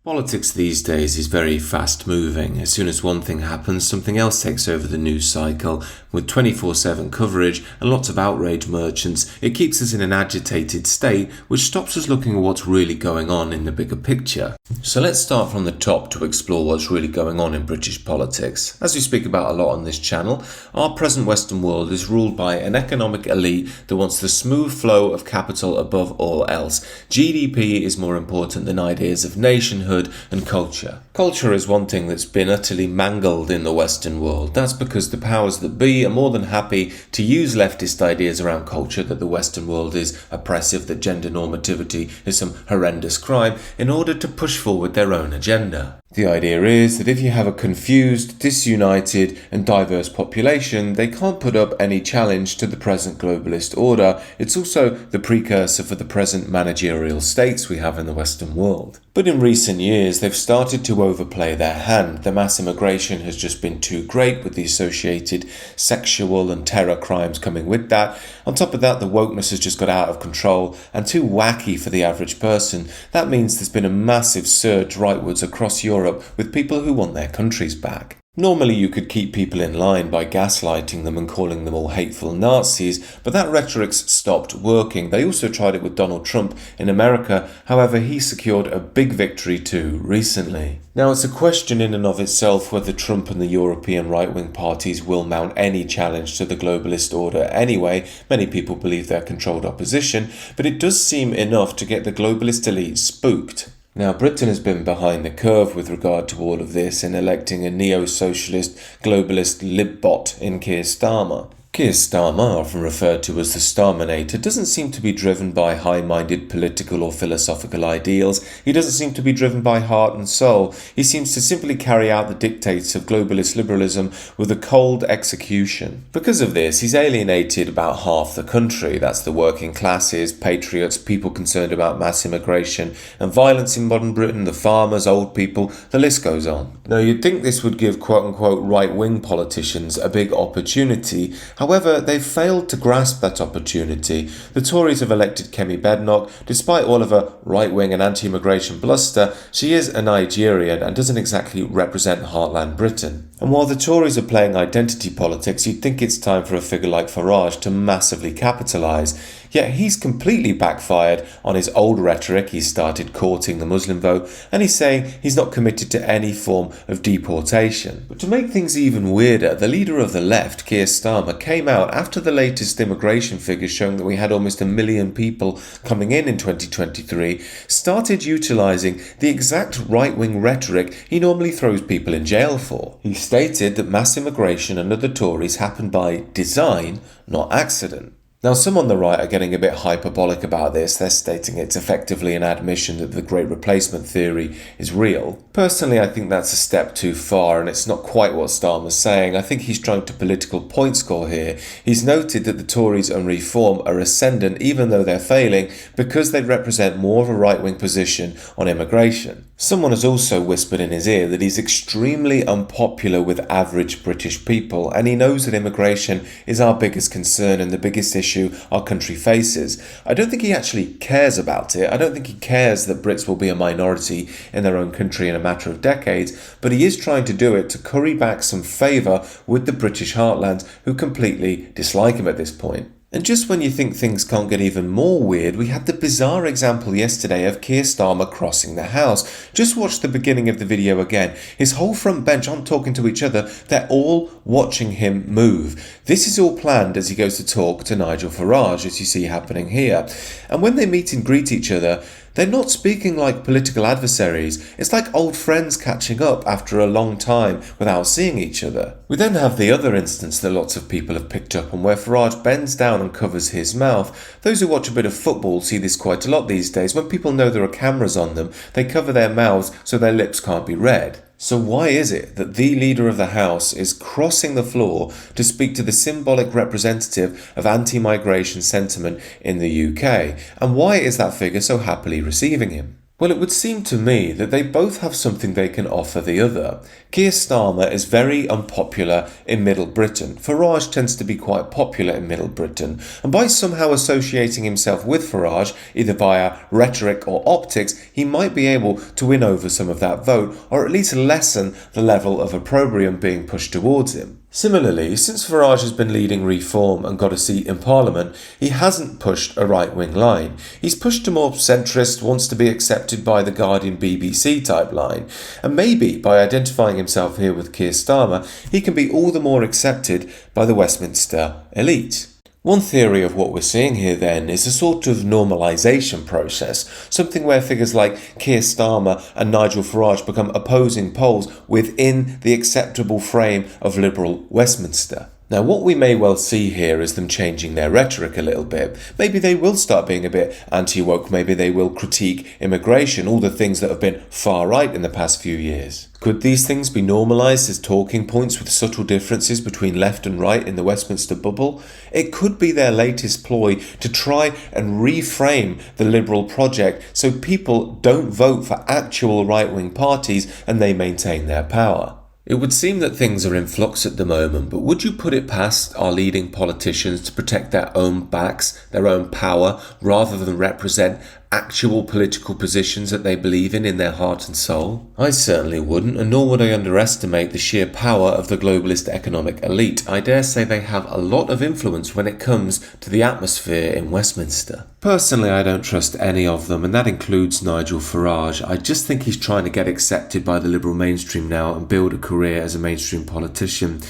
Politics these days is very fast moving. As soon as one thing happens, something else takes over the news cycle. With 24/7 coverage and lots of outrage merchants, it keeps us in an agitated state, which stops us looking at what's really going on in the bigger picture. So let's start from the top to explore what's really going on in British politics. As we speak about a lot on this channel, our present Western world is ruled by an economic elite that wants the smooth flow of capital above all else. GDP is more important than ideas of nationhood and culture. Culture is one thing that's been utterly mangled in the Western world. That's because the powers that be are more than happy to use leftist ideas around culture, that the Western world is oppressive, that gender normativity is some horrendous crime, in order to push forward their own agenda. The idea is that if you have a confused, disunited and diverse population, they can't put up any challenge to the present globalist order. It's also the precursor for the present managerial states we have in the Western world. But in recent years, they've started to overplay their hand. The mass immigration has just been too great, with the associated sexual and terror crimes coming with that. On top of that, the wokeness has just got out of control and too wacky for the average person. That means there's been a massive surge rightwards across Europe with people who want their countries back. Normally you could keep people in line by gaslighting them and calling them all hateful Nazis, but that rhetoric's stopped working. They also tried it with Donald Trump in America, however he secured a big victory too recently. Now it's a question in and of itself whether Trump and the European right-wing parties will mount any challenge to the globalist order anyway. Many people believe they're controlled opposition, but it does seem enough to get the globalist elite spooked. Now, Britain has been behind the curve with regard to all of this in electing a neo-socialist, globalist libbot in Keir Starmer. Keir Starmer, often referred to as the Starminator, doesn't seem to be driven by high-minded political or philosophical ideals. He doesn't seem to be driven by heart and soul. He seems to simply carry out the dictates of globalist liberalism with a cold execution. Because of this, he's alienated about half the country. That's the working classes, patriots, people concerned about mass immigration and violence in modern Britain, the farmers, old people, the list goes on. Now, you'd think this would give quote-unquote right-wing politicians a big opportunity. However, they've failed to grasp that opportunity. The Tories have elected Kemi Badenoch. Despite all of her right-wing and anti-immigration bluster, she is a Nigerian and doesn't exactly represent heartland Britain. And while the Tories are playing identity politics, you'd think it's time for a figure like Farage to massively capitalise. Yet he's completely backfired on his old rhetoric. He's started courting the Muslim vote, and he's saying he's not committed to any form of deportation. But to make things even weirder, the leader of the left, Keir Starmer, came out after the latest immigration figures showing that we had almost 1 million people coming in 2023, started utilising the exact right-wing rhetoric he normally throws people in jail for. He stated that mass immigration under the Tories happened by design, not accident. Now, some on the right are getting a bit hyperbolic about this. They're stating it's effectively an admission that the Great Replacement theory is real. Personally, I think that's a step too far, and it's not quite what Starmer's saying. I think he's trying to political point score here. He's noted that the Tories and Reform are ascendant even though they're failing because they represent more of a right-wing position on immigration. Someone has also whispered in his ear that he's extremely unpopular with average British people, and he knows that immigration is our biggest concern and the biggest issue our country faces. I don't think he actually cares about it. I don't think he cares that Brits will be a minority in their own country in a matter of decades, but he is trying to do it to curry back some favour with the British heartland who completely dislike him at this point. And just when you think things can't get even more weird, we had the bizarre example yesterday of Keir Starmer crossing the House. Just watch the beginning of the video again. His whole front bench aren't talking to each other, they're all watching him move. This is all planned as he goes to talk to Nigel Farage, as you see happening here. And when they meet and greet each other, they're not speaking like political adversaries. It's like old friends catching up after a long time without seeing each other. We then have the other instance that lots of people have picked up on, where Farage bends down and covers his mouth. Those who watch a bit of football see this quite a lot these days. When people know there are cameras on them, they cover their mouths so their lips can't be read. So why is it that the leader of the House is crossing the floor to speak to the symbolic representative of anti-migration sentiment in the UK? And why is that figure so happily receiving him? Well, it would seem to me that they both have something they can offer the other. Keir Starmer is very unpopular in Middle Britain. Farage tends to be quite popular in Middle Britain. And by somehow associating himself with Farage, either via rhetoric or optics, he might be able to win over some of that vote, or at least lessen the level of opprobrium being pushed towards him. Similarly, since Farage has been leading Reform and got a seat in Parliament, he hasn't pushed a right-wing line. He's pushed a more centrist, wants to be accepted by the Guardian BBC type line. And maybe by identifying himself here with Keir Starmer, he can be all the more accepted by the Westminster elite. One theory of what we're seeing here then is a sort of normalization process, something where figures like Keir Starmer and Nigel Farage become opposing poles within the acceptable frame of liberal Westminster. Now, what we may well see here is them changing their rhetoric a little bit. Maybe they will start being a bit anti-woke, maybe they will critique immigration, all the things that have been far right in the past few years. Could these things be normalised as talking points with subtle differences between left and right in the Westminster bubble? It could be their latest ploy to try and reframe the Liberal project so people don't vote for actual right-wing parties and they maintain their power. It would seem that things are in flux at the moment, but would you put it past our leading politicians to protect their own backs, their own power, rather than represent actual political positions that they believe in their heart and soul? I certainly wouldn't, and nor would I underestimate the sheer power of the globalist economic elite. I dare say they have a lot of influence when it comes to the atmosphere in Westminster. Personally, I don't trust any of them, and that includes Nigel Farage. I just think he's trying to get accepted by the liberal mainstream now and build a career as a mainstream politician.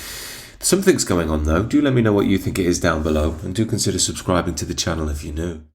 Something's going on though. Do let me know what you think it is down below, and do consider subscribing to the channel if you're new.